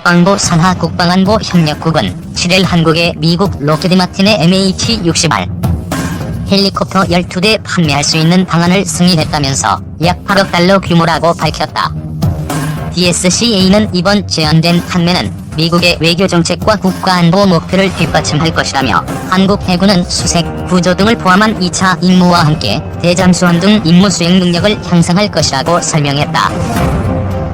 국방부 산하 국방안보 협력국은 7일 한국에 미국 로키드 마틴의 MH-60R 헬리콥터 12대 판매할 수 있는 방안을 승인했다면서 약 8억 달러 규모라고 밝혔다. DSCA는 이번 제안된 판매는 미국의 외교정책과 국가안보 목표를 뒷받침할 것이라며 한국 해군은 수색, 구조 등을 포함한 2차 임무와 함께 대잠수함 등 임무 수행 능력을 향상할 것이라고 설명했다.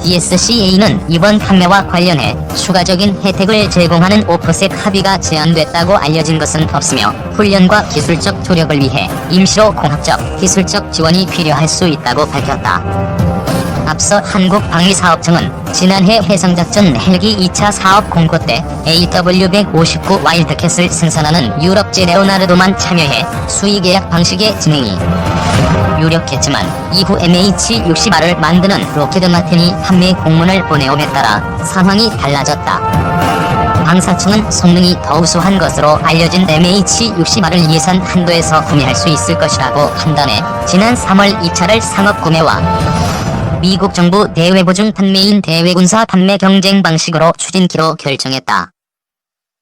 DSCA는 이번 판매와 관련해 추가적인 혜택을 제공하는 오프셋 합의가 제안됐다고 알려진 것은 없으며 훈련과 기술적 조력을 위해 임시로 공학적, 기술적 지원이 필요할 수 있다고 밝혔다. 앞서 한국방위사업청은 지난해 해상작전 헬기 2차 사업 공고 때 AW159 와일드캣을 생산하는 유럽제 레오나르도만 참여해 수의계약 방식의 진행이 유력했지만 이후 MH-60R을 만드는 로키드 마틴이 판매 공문을 보내옴에 따라 상황이 달라졌다. 방사청은 성능이 더 우수한 것으로 알려진 MH-60R을 예산 한도에서 구매할 수 있을 것이라고 판단해 지난 3월 2차를 상업 구매와 미국 정부 대외보증 판매인 대외군사 판매 경쟁 방식으로 추진키로 결정했다.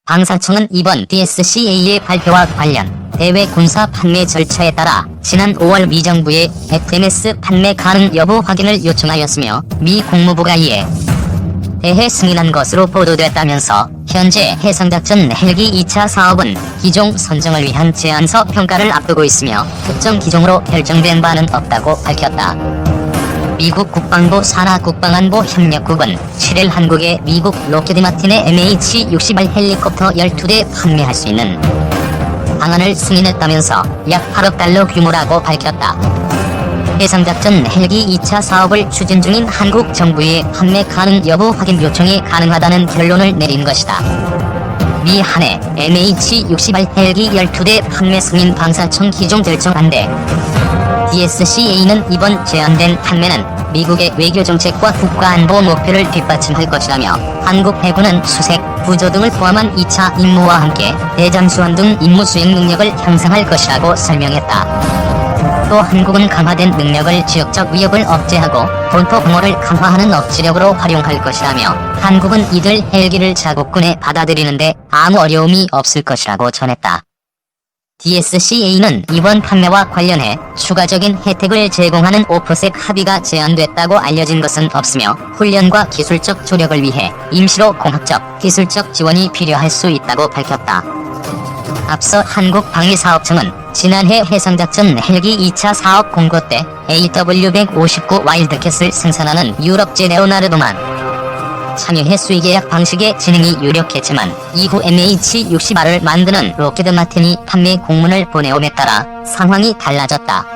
방사청은 이번 DSCA의 발표와 관련 대외군사 판매 절차에 따라 지난 5월 미 정부에 FMS 판매 가능 여부 확인을 요청하였으며 미 국무부가 이에 대해 승인한 것으로 보도됐다면서 현재 해상작전 헬기 2차 사업은 기종 선정을 위한 제안서 평가를 앞두고 있으며 특정 기종으로 결정된 바는 없다고 밝혔다. 미국 국방부 산하 국방안보 협력국은 7일 한국에 미국 로키드 마틴의 MH-60R 헬리콥터 12대 판매할 수 있는 방안을 승인했다면서 약 8억 달러 규모라고 밝혔다. 해상작전 헬기 2차 사업을 추진 중인 한국 정부의 판매 가능 여부 확인 요청이 가능하다는 결론을 내린 것이다. 미 한해 MH-60R 헬기 12대 판매 승인 방사청 기종 결정 안대 DSCA는 이번 제안된 판매는 미국의 외교정책과 국가안보 목표를 뒷받침할 것이라며 한국 해군은 수색, 구조 등을 포함한 2차 임무와 함께 대잠수함 등 임무 수행 능력을 향상할 것이라고 설명했다. 또 한국은 강화된 능력을 지역적 위협을 억제하고 본토 방어를 강화하는 억지력으로 활용할 것이라며 한국은 이들 헬기를 자국군에 받아들이는데 아무 어려움이 없을 것이라고 전했다. DSCA는 이번 판매와 관련해 추가적인 혜택을 제공하는 오프셋 합의가 제안됐다고 알려진 것은 없으며 훈련과 기술적 조력을 위해 임시로 공학적, 기술적 지원이 필요할 수 있다고 밝혔다. 앞서 한국방위사업청은 지난해 해상작전 헬기 2차 사업 공고 때 AW159 와일드캣을 생산하는 유럽제 레오나르도만 참여해 수의계약 방식의 진행이 유력했지만 이후 MH-60R을 만드는 로키드 마틴이 판매 공문을 보내옴에 따라 상황이 달라졌다.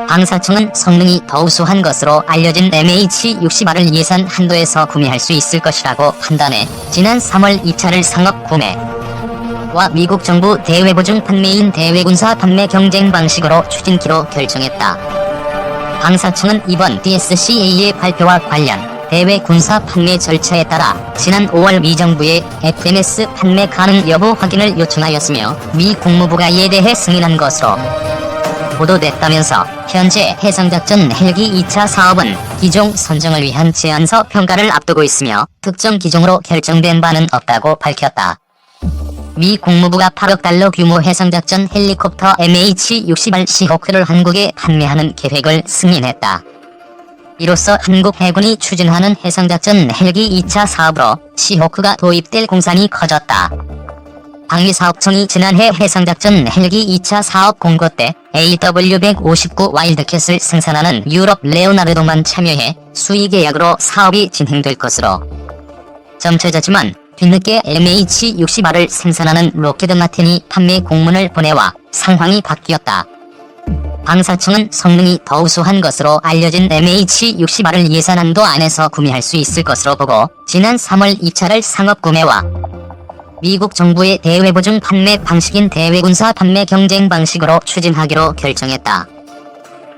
방사청은 성능이 더 우수한 것으로 알려진 MH-60R을 예산 한도에서 구매할 수 있을 것이라고 판단해 지난 3월 2차를 상업 구매와 미국 정부 대외보증 판매인 대외군사 판매 경쟁 방식으로 추진키로 결정했다. 방사청은 이번 DSCA의 발표와 관련 대외 군사 판매 절차에 따라 지난 5월 미 정부에 FMS 판매 가능 여부 확인을 요청하였으며 미 국무부가 이에 대해 승인한 것으로 보도됐다면서 현재 해상작전 헬기 2차 사업은 기종 선정을 위한 제안서 평가를 앞두고 있으며 특정 기종으로 결정된 바는 없다고 밝혔다. 미 국무부가 8억 달러 규모 해상작전 헬리콥터 MH-60R 시호크를 한국에 판매하는 계획을 승인했다. 이로써 한국 해군이 추진하는 해상작전 헬기 2차 사업으로 시호크가 도입될 공산이 커졌다. 방위사업청이 지난해 해상작전 헬기 2차 사업 공고 때 AW159 와일드캣을 생산하는 유럽 레오나르도만 참여해 수의계약으로 사업이 진행될 것으로 점쳐졌지만 뒤늦게 MH-60R을 생산하는 로키드 마틴이 판매 공문을 보내와 상황이 바뀌었다. 방사청은 성능이 더 우수한 것으로 알려진 MH-60R을 예산 한도 안에서 구매할 수 있을 것으로 보고 지난 3월 2차를 상업 구매와 미국 정부의 대외보증 판매 방식인 대외군사 판매 경쟁 방식으로 추진하기로 결정했다.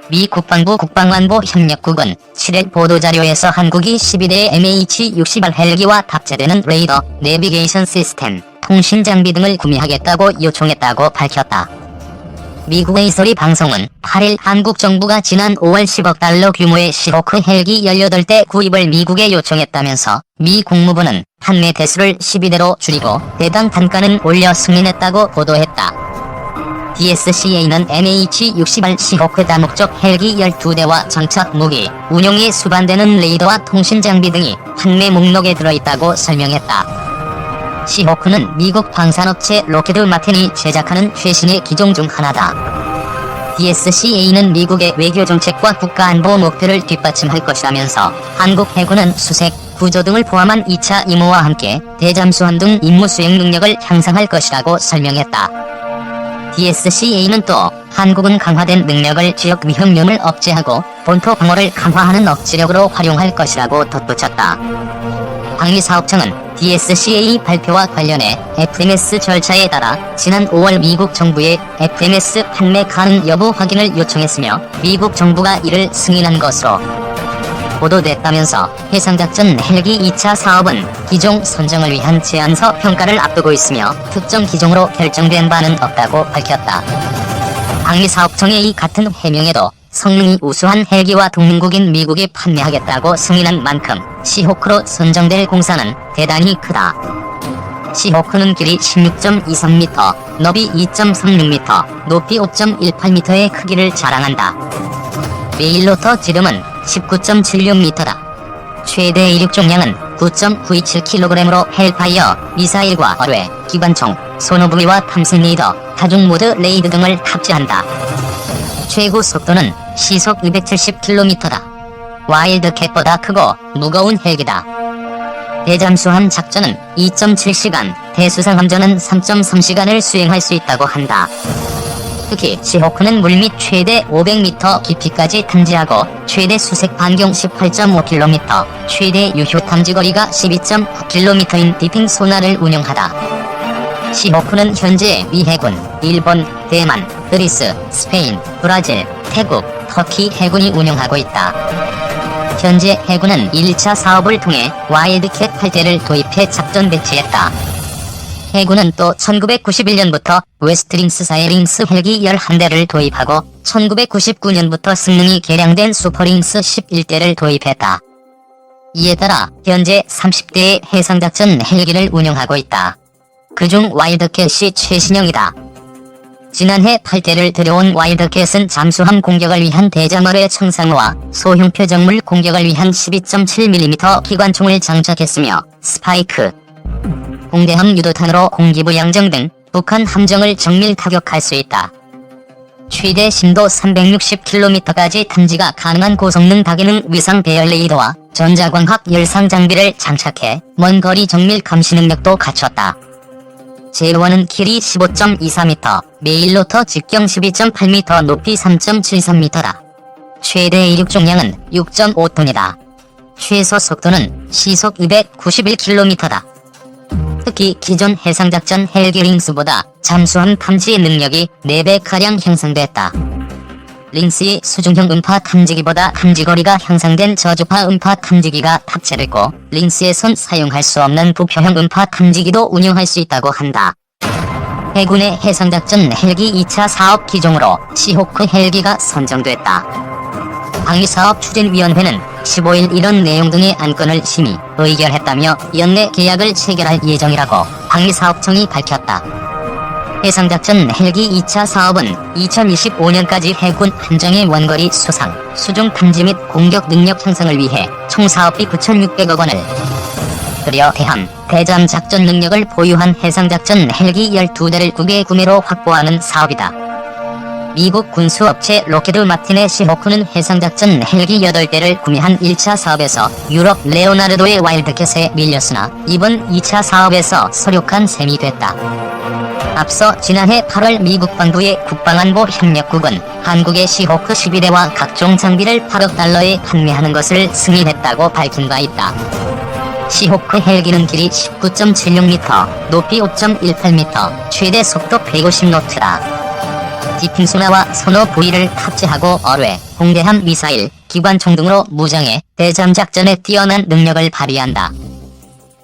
미 국방부 국방안보 협력국은 7일 보도자료에서 한국이 12대의 MH-60R 헬기와 탑재되는 레이더, 내비게이션 시스템, 통신 장비 등을 구매하겠다고 요청했다고 밝혔다. 미국 웨이서리 방송은 8일 한국 정부가 지난 5월 10억 달러 규모의 시호크 헬기 18대 구입을 미국에 요청했다면서 미 국무부는 판매 대수를 12대로 줄이고 대당 단가는 올려 승인했다고 보도했다. DSCA는 MH-60R 시호크 다목적 헬기 12대와 장착 무기, 운용에 수반되는 레이더와 통신 장비 등이 판매 목록에 들어있다고 설명했다. 시호크는 미국 방산업체 로키드 마틴이 제작하는 최신의 기종 중 하나다. DSCA는 미국의 외교 정책과 국가안보 목표를 뒷받침할 것이라면서 한국 해군은 수색, 구조 등을 포함한 2차 임무와 함께 대잠수함 등 임무 수행 능력을 향상할 것이라고 설명했다. DSCA는 또 한국은 강화된 능력을 지역 위협률을 억제하고 본토 방어를 강화하는 억지력으로 활용할 것이라고 덧붙였다. 방위사업청은 DSCA 발표와 관련해 FMS 절차에 따라 지난 5월 미국 정부에 FMS 판매 가능 여부 확인을 요청했으며 미국 정부가 이를 승인한 것으로 보도됐다면서 해상작전 헬기 2차 사업은 기종 선정을 위한 제안서 평가를 앞두고 있으며 특정 기종으로 결정된 바는 없다고 밝혔다. 방위사업청의 이 같은 해명에도 성능이 우수한 헬기와 동맹국인 미국이 판매하겠다고 승인한 만큼 시호크로 선정될 공사는 대단히 크다. 시호크는 길이 16.23m, 너비 2.36m, 높이 5.18m의 크기를 자랑한다. 메일로터 지름은 19.76m다. 최대 이륙重量은 9.927kg으로 헬파이어, 미사일과 어뢰, 기관총, 소노부위와 탐색 레이더, 다중 모드 레이드 등을 탑재한다. 최고 속도는 시속 270km다. 와일드캣보다 크고 무거운 헬기다. 대잠수함 작전은 2.7시간, 대수상함전은 3.3시간을 수행할 수 있다고 한다. 특히 시호크는 물밑 최대 500m 깊이까지 탐지하고 최대 수색 반경 18.5km, 최대 유효 탐지거리가 12.9km인 디핑 소나를 운용하다. 시호크는 현재 미 해군, 일본, 대만, 그리스, 스페인, 브라질, 태국, 터키 해군이 운용하고 있다. 현재 해군은 1차 사업을 통해 와일드캣 8대를 도입해 작전 배치했다. 해군은 또 1991년부터 웨스트링스사의 링스 헬기 11대를 도입하고 1999년부터 승능이 개량된 슈퍼링스 11대를 도입했다. 이에 따라 현재 30대의 해상작전 헬기를 운용하고 있다. 그중 와일드캣이 최신형이다. 지난해 8대를 들여온 와일드캣은 잠수함 공격을 위한 대잠어뢰 청상호와 소형 표적물 공격을 위한 12.7mm 기관총을 장착했으며 스파이크, 공대함 유도탄으로 공기부 양정 등 북한 함정을 정밀 타격할 수 있다. 최대 심도 360km까지 탐지가 가능한 고성능 다기능 위상 배열 레이더와 전자광학 열상 장비를 장착해 먼 거리 정밀 감시 능력도 갖췄다. 제로원은 길이 15.24m, 메일로터 직경 12.8m, 높이 3.73m다. 최대 이륙重量은 6.5톤이다. 최소 속도는 시속 291km다. 특히 기존 해상작전 헬기 링스보다 잠수함 탐지 능력이 4배가량 향상됐다. 링스의 수중형 음파 탐지기보다 탐지거리가 향상된 저주파 음파 탐지기가 탑재됐고 링스에선 사용할 수 없는 부표형 음파 탐지기도 운용할 수 있다고 한다. 해군의 해상작전 헬기 2차 사업 기종으로 시호크 헬기가 선정됐다. 방위사업추진위원회는 15일 이런 내용 등의 안건을 심의, 의결했다며 연내 계약을 체결할 예정이라고 방위사업청이 밝혔다. 해상작전 헬기 2차 사업은 2025년까지 해군 한정의 원거리 수상, 수중 탐지 및 공격 능력 향상을 위해 총 사업비 9,600억 원을 들여 대함, 대잠 작전 능력을 보유한 해상작전 헬기 12대를 국외 구매로 확보하는 사업이다. 미국 군수업체 로키드 마틴의 시호크는 해상작전 헬기 8대를 구매한 1차 사업에서 유럽 레오나르도의 와일드캣에 밀렸으나 이번 2차 사업에서 서륙한 셈이 됐다. 앞서 지난해 8월 미국 방부의 국방안보협력국은 한국의 시호크 12대와 각종 장비를 8억 달러에 판매하는 것을 승인했다고 밝힌 바 있다. 시호크 헬기는 길이 19.76m, 높이 5.18m, 최대 속도 150노트다. 디핑소나와 소노 부위를 탑재하고 어뢰, 공대함 미사일, 기관총 등으로 무장해 대잠 작전에 뛰어난 능력을 발휘한다.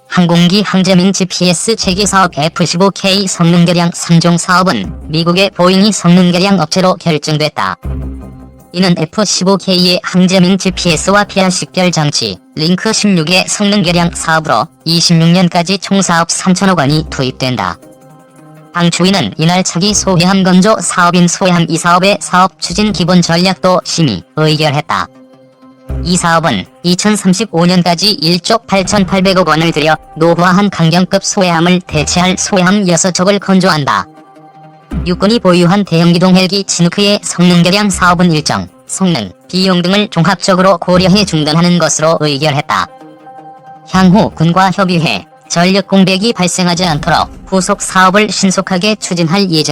항공기 항제민 GPS 체계 사업 F-15K 성능 개량 3종 사업은 미국의 보잉이 성능 개량 업체로 결정됐다. 이는 F-15K의 항제밍 GPS와 PR 식별 장치, 링크 16의 성능 개량 사업으로 26년까지 총 사업 3천억 원이 투입된다. 당 추위는 이날 차기 소해함 건조 사업인 소해함 2사업의 사업 추진 기본 전략도 심의, 의결했다. 이 사업은 2035년까지 1조 8,800억 원을 들여 노후화한 강경급 소해함을 대체할 소해함 6척을 건조한다. 육군이 보유한 대형기동 헬기 치누크의 성능 개량 사업은 일정, 성능, 비용 등을 종합적으로 고려해 중단하는 것으로 의결했다. 향후 군과 협의해 전력 공백이 발생하지 않도록 후속 사업을 신속하게 추진할 예정.